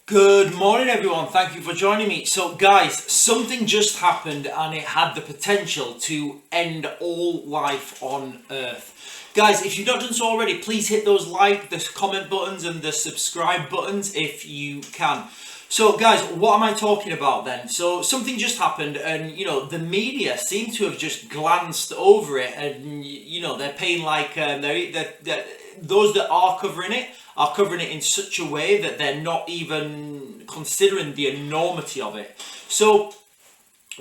Good morning everyone, thank you for joining me. So guys, something just happened and it had the potential to end all life on Earth. Guys, if you've not done so already, please hit those like, the comment buttons and the subscribe buttons if you can. So guys, what am I talking about then? So something just happened and the media seem to have just glanced over it and they're paying like, those that are covering it in such a way that they're not even considering the enormity of it. So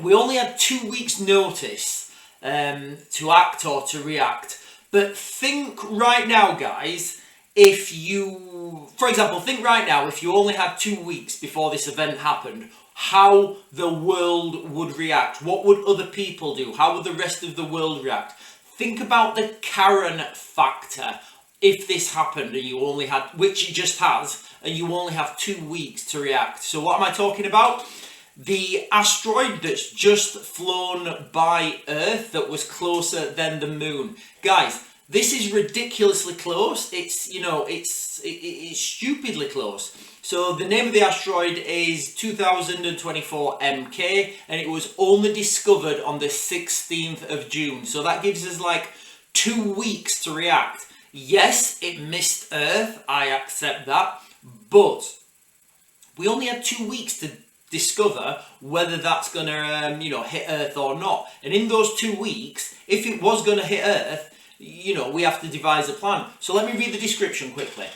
we only had 2 weeks notice to act or to react. But think right now, guys, if you only had 2 weeks before this event happened, how the world would react. What would other people do? How would the rest of the world react? Think about the Karen factor. If this happened and you only had, which it just has, and you only have 2 weeks to react. So what am I talking about? The asteroid that's just flown by Earth that was closer than the moon. Guys, this is ridiculously close. It's stupidly close. So the name of the asteroid is 2024 MK and it was only discovered on the 16th of June. So that gives us like 2 weeks to react. Yes, it missed Earth, I accept that, but we only had 2 weeks to discover whether that's going to, hit Earth or not. And in those 2 weeks, if it was going to hit Earth, we have to devise a plan. So let me read the description quickly.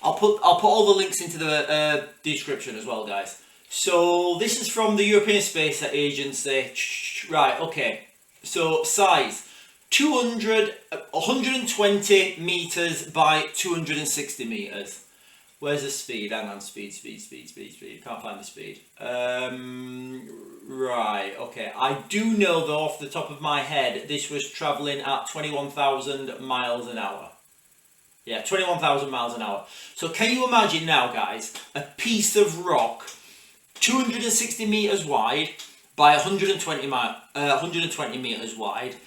I'll put all the links into the description as well, guys. So this is from the European Space Agency. Right, okay. So size. 120 meters by 260 meters. Where's the speed? Hang on, speed. Can't find the speed. Right, okay. I do know though, off the top of my head, this was traveling at 21,000 miles an hour. Yeah, 21,000 miles an hour. So can you imagine now, guys, a piece of rock 260 meters wide by 120 meters wide,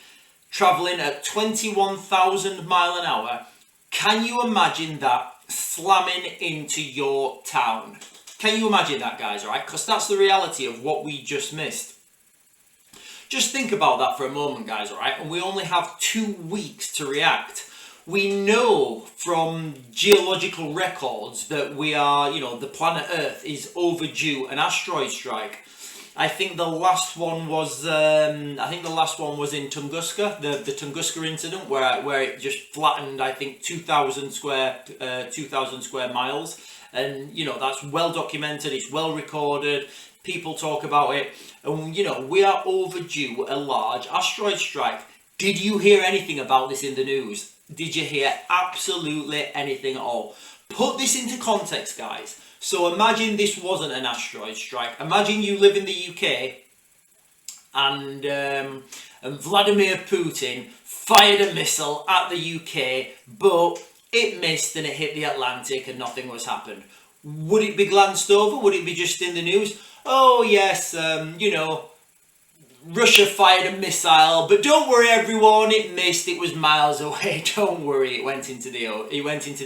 traveling at 21,000 miles an hour. Can you imagine that slamming into your town? Can you imagine that, guys, right? Because that's the reality of what we just missed. Just think about that for a moment, guys, all right? And we only have 2 weeks to react. We know from geological records that we are, the planet Earth is overdue an asteroid strike. I think the last one was in Tunguska, the Tunguska incident, where it just flattened, I think, 2,000 square miles, and that's well documented, it's well recorded, people talk about it, and we are overdue a large asteroid strike. Did you hear anything about this in the news? Did you hear absolutely anything at all? Put this into context, guys. So imagine this wasn't an asteroid strike. Imagine you live in the UK and Vladimir Putin fired a missile at the UK, but it missed and it hit the Atlantic and nothing was happened. Would it be glanced over? Would it be just in the news? Oh yes, Russia fired a missile, but don't worry everyone, it missed, it was miles away. Don't worry, it went into the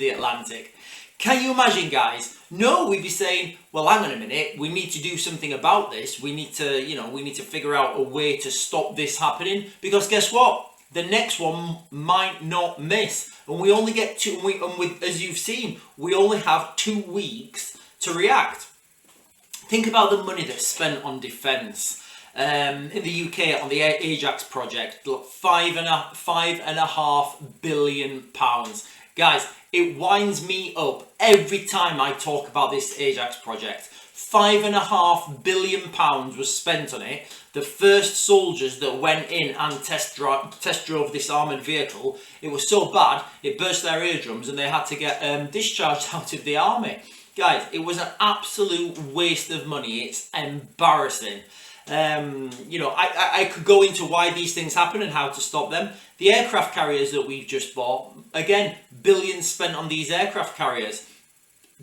Atlantic. Can you imagine, guys? No, we'd be saying, well, hang on a minute, we need to do something about this. We need to figure out a way to stop this happening, because guess what? The next one might not miss. And we only get as you've seen, we only have 2 weeks to react. Think about the money that's spent on defence. In the UK on the Ajax project, look, £5.5 billion. Guys, it winds me up every time I talk about this Ajax project. £5.5 billion was spent on it. The first soldiers that went in and test drove this armoured vehicle, it was so bad, it burst their eardrums and they had to get discharged out of the army. Guys, it was an absolute waste of money. It's embarrassing. I could go into why these things happen and how to stop them. The aircraft carriers that we've just bought, again, billions spent on these aircraft carriers.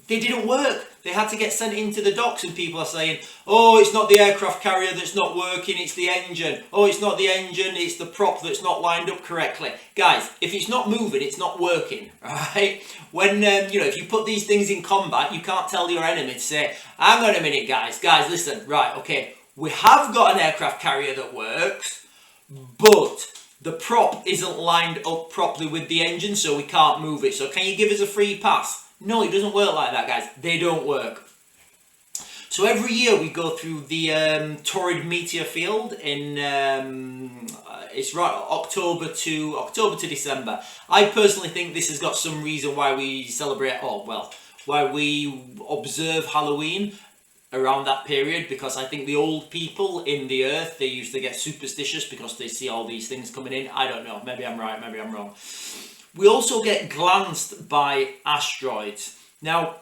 they didn't work. They had to get sent into the docks, and people are saying, oh, it's not the aircraft carrier that's not working, it's the engine. Oh, it's not the engine, it's the prop that's not lined up correctly. Guys, if it's not moving, it's not working, right? When, if you put these things in combat, you can't tell your enemy to say, hang on a minute, guys, listen, right, okay, we have got an aircraft carrier that works, but the prop isn't lined up properly with the engine, so we can't move it. So can you give us a free pass? No, it doesn't work like that, guys. They don't work. So every year we go through the Torrid Meteor Field in it's right October to December. I personally think this has got some reason why we celebrate. Why we observe Halloween around that period, because I think the old people in the earth, they used to get superstitious because they see all these things coming in. I don't know. Maybe I'm right. Maybe I'm wrong. We also get glanced by asteroids. Now,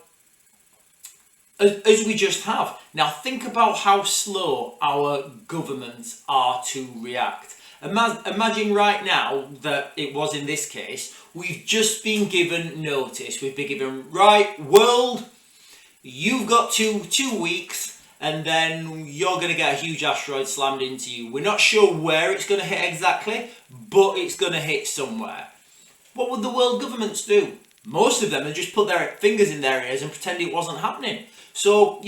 as we just have. Now, think about how slow our governments are to react. Imagine right now that it was in this case, we've just been given notice. We've been given, right, world, you've got two weeks, and then you're going to get a huge asteroid slammed into you. We're not sure where it's going to hit exactly, but it's going to hit somewhere. What would the world governments do? Most of them would just put their fingers in their ears and pretend it wasn't happening. So,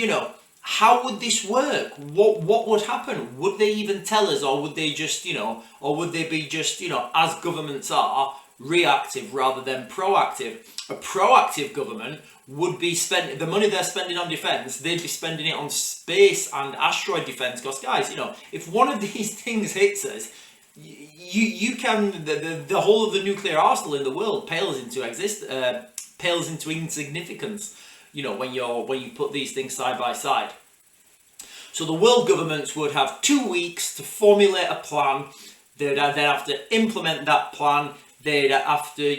how would this work? What would happen? Would they even tell us, or would they just, or would they be just, as governments are, reactive rather than proactive? A proactive government would be spending the money they're spending on defence, they'd be spending it on space and asteroid defence. Because, guys, if one of these things hits us, you can the whole of the nuclear arsenal in the world pales into insignificance. When you put these things side by side. So the world governments would have 2 weeks to formulate a plan. They'd have to implement that plan. They'd have to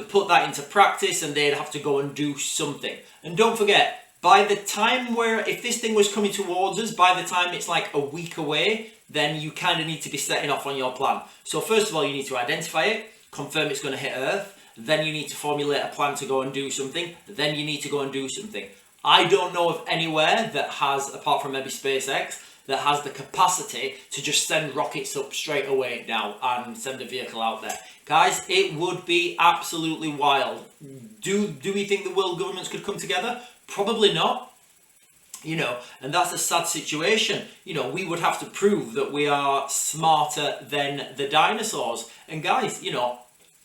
put that into practice, and they'd have to go and do something. And don't forget, by the time if this thing was coming towards us, by the time it's like a week away, then you kind of need to be setting off on your plan. So first of all, you need to identify it, confirm it's going to hit Earth, then you need to formulate a plan to go and do something, then you need to go and do something. I don't know of anywhere that has, apart from maybe SpaceX, that has the capacity to just send rockets up straight away now and send a vehicle out there. Guys, it would be absolutely wild. Do we think the world governments could come together? Probably not. And that's a sad situation. We would have to prove that we are smarter than the dinosaurs. And guys,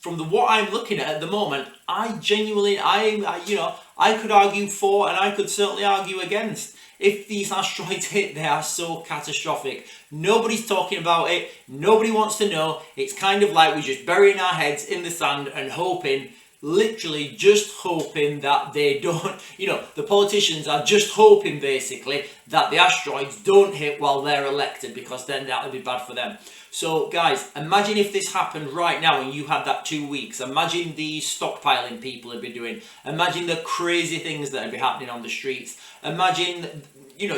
from what I'm looking at the moment, I could argue for, and I could certainly argue against. If these asteroids hit, they are so catastrophic. Nobody's talking about it. Nobody wants to know. It's kind of like we're just burying our heads in the sand and hoping, literally just hoping that they don't, the politicians are just hoping basically that the asteroids don't hit while they're elected, because then that would be bad for them. So guys, imagine if this happened right now and you had that 2 weeks. Imagine the stockpiling people would be doing. Imagine the crazy things that would be happening on the streets. Imagine,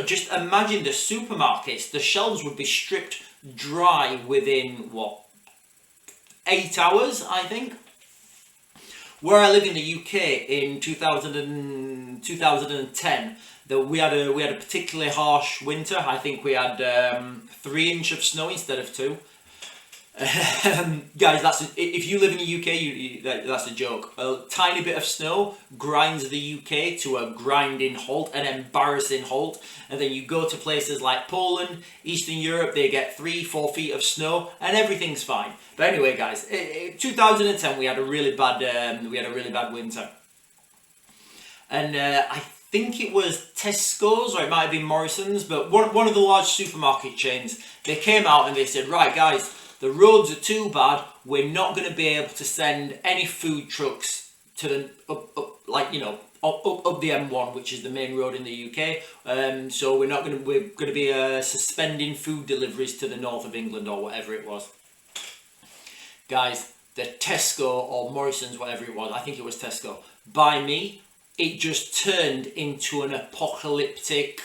just imagine the supermarkets. The shelves would be stripped dry within, 8 hours, I think. Where I live in the UK in 2010, we had a particularly harsh winter. I think we had 3 inches of snow instead of 2. Guys, if you live in the UK, that's a joke. A tiny bit of snow grinds the UK to a grinding halt, an embarrassing halt. And then you go to places like Poland, Eastern Europe, they get 3-4 feet of snow, and everything's fine. But anyway, guys, in 2010 we had a really bad winter, and I think it was Tesco's, or it might have been Morrison's, but one of the large supermarket chains, they came out and they said, right guys, the roads are too bad, we're not going to be able to send any food trucks to the up the M1, which is the main road in the UK. So we're going to be suspending food deliveries to the north of England, or whatever it was. Guys, the Tesco or Morrison's, whatever it was, I think it was Tesco, by me, it just turned into an apocalyptic,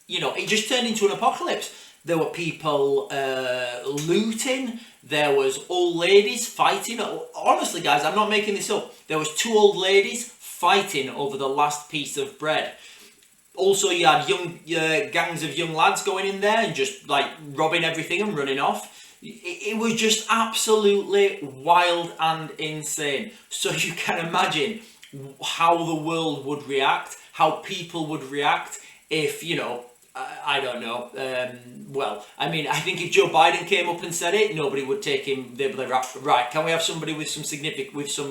it just turned into an apocalypse. There were people looting, there was old ladies fighting. Honestly, guys, I'm not making this up. There was 2 old ladies fighting over the last piece of bread. Also, you had young gangs of young lads going in there and just like robbing everything and running off. It was just absolutely wild and insane. So you can imagine how the world would react, how people would react if, you know, I don't know. Well, I mean, I think if Joe Biden came up and said it, nobody would take him. They'd be like, right, can we have somebody with some significant, with some,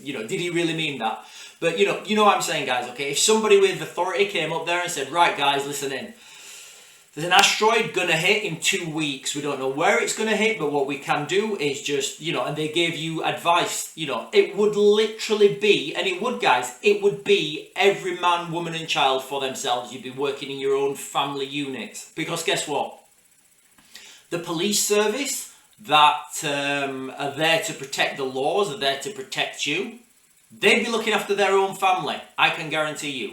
you know, did he really mean that? But you know what I'm saying, guys. Okay, if somebody with authority came up there and said, right, guys, listen in. There's an asteroid gonna hit in 2 weeks. We don't know where it's gonna hit, but what we can do is just, you know, and they gave you advice, you know, it would literally be, and it would, guys, it would be every man, woman and child for themselves. You'd be working in your own family units. Because guess what? The police service that are there to protect the laws, are there to protect you. They'd be looking after their own family, I can guarantee you.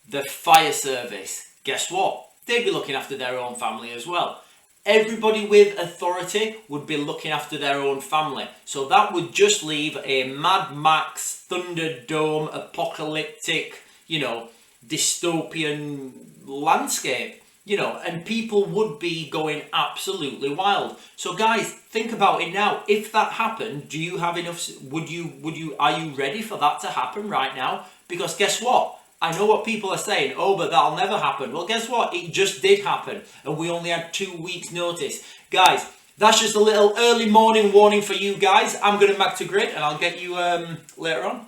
The fire service, guess what? They'd be looking after their own family as well. Everybody with authority would be looking after their own family. So that would just leave a Mad Max, Thunderdome, apocalyptic, you know, dystopian landscape. You know, and people would be going absolutely wild. So guys, think about it now. If that happened, do you have enough, are you ready for that to happen right now? Because guess what? I know what people are saying, oh, but that'll never happen. Well, guess what? It just did happen. And we only had 2 weeks notice. Guys, that's just a little early morning warning for you guys. I'm going to back to grid and I'll get you later on.